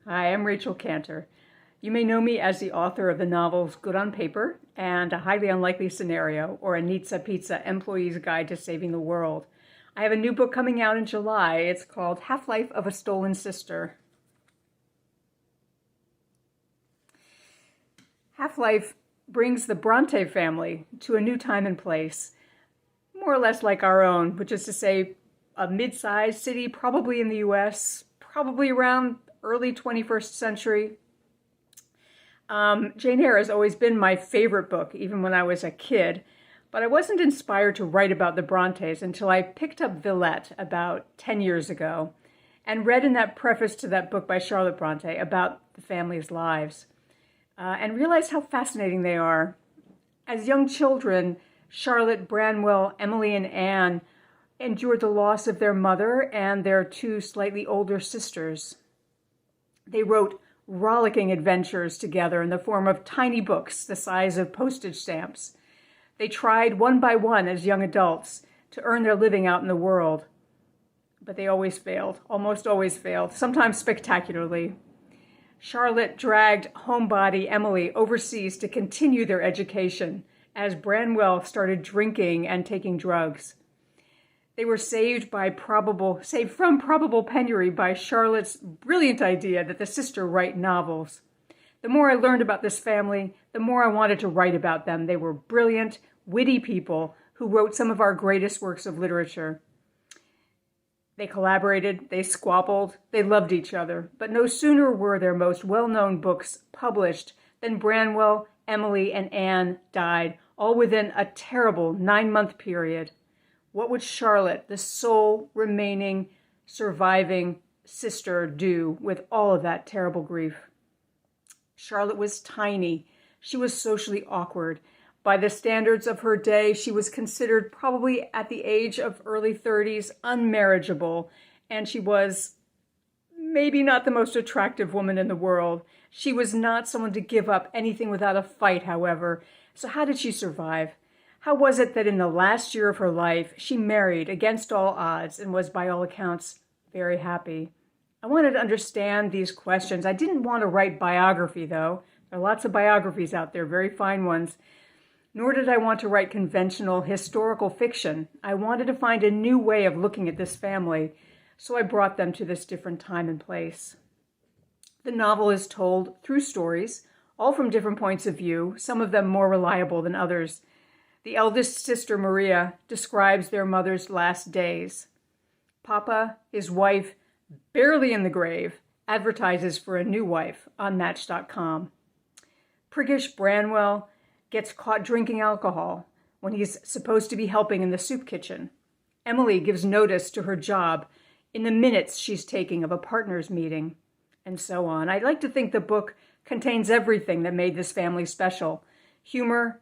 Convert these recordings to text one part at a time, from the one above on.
Hi, I'm Rachel Cantor. You may know me as the author of the novels Good on Paper and A Highly Unlikely Scenario, or A Nizza Pizza Employee's Guide to Saving the World. I have a new book coming out in July. It's called Half-Life of a Stolen Sister. Half-Life brings the Bronte family to a new time and place, more or less like our own, which is to say a mid-sized city, probably in the US, probably around early 21st century. Jane Eyre has always been my favorite book, even when I was a kid, but I wasn't inspired to write about the Brontes until I picked up Villette about 10 years ago and read in that preface to that book by Charlotte Bronte about the family's lives, and realized how fascinating they are. As young children, Charlotte, Branwell, Emily, and Anne endured the loss of their mother and their two slightly older sisters. They wrote rollicking adventures together in the form of tiny books the size of postage stamps. They tried one by one as young adults to earn their living out in the world, but they always failed, almost always failed, sometimes spectacularly. Charlotte dragged homebody Emily overseas to continue their education as Branwell started drinking and taking drugs. They were saved from probable penury by Charlotte's brilliant idea that the sister write novels. The more I learned about this family, the more I wanted to write about them. They were brilliant, witty people who wrote some of our greatest works of literature. They collaborated, they squabbled, they loved each other, but no sooner were their most well-known books published than Branwell, Emily, and Anne died, all within a terrible 9-month period. What would Charlotte, the sole remaining surviving sister, do with all of that terrible grief? Charlotte was tiny. She was socially awkward. By the standards of her day, she was considered probably at the age of early 30s unmarriageable, and she was maybe not the most attractive woman in the world. She was not someone to give up anything without a fight, however. So how did she survive? How was it that in the last year of her life, she married against all odds and was, by all accounts, very happy? I wanted to understand these questions. I didn't want to write biography, though. There are lots of biographies out there, very fine ones. Nor did I want to write conventional historical fiction. I wanted to find a new way of looking at this family, so I brought them to this different time and place. The novel is told through stories, all from different points of view, some of them more reliable than others. The eldest sister, Maria, describes their mother's last days. Papa, his wife, barely in the grave, advertises for a new wife on Match.com. Priggish Branwell gets caught drinking alcohol when he's supposed to be helping in the soup kitchen. Emily gives notice to her job in the minutes she's taking of a partners meeting, and so on. I'd like to think the book contains everything that made this family special: humor,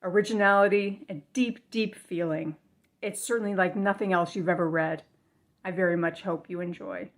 originality, and deep, deep feeling. It's certainly like nothing else you've ever read. I very much hope you enjoy.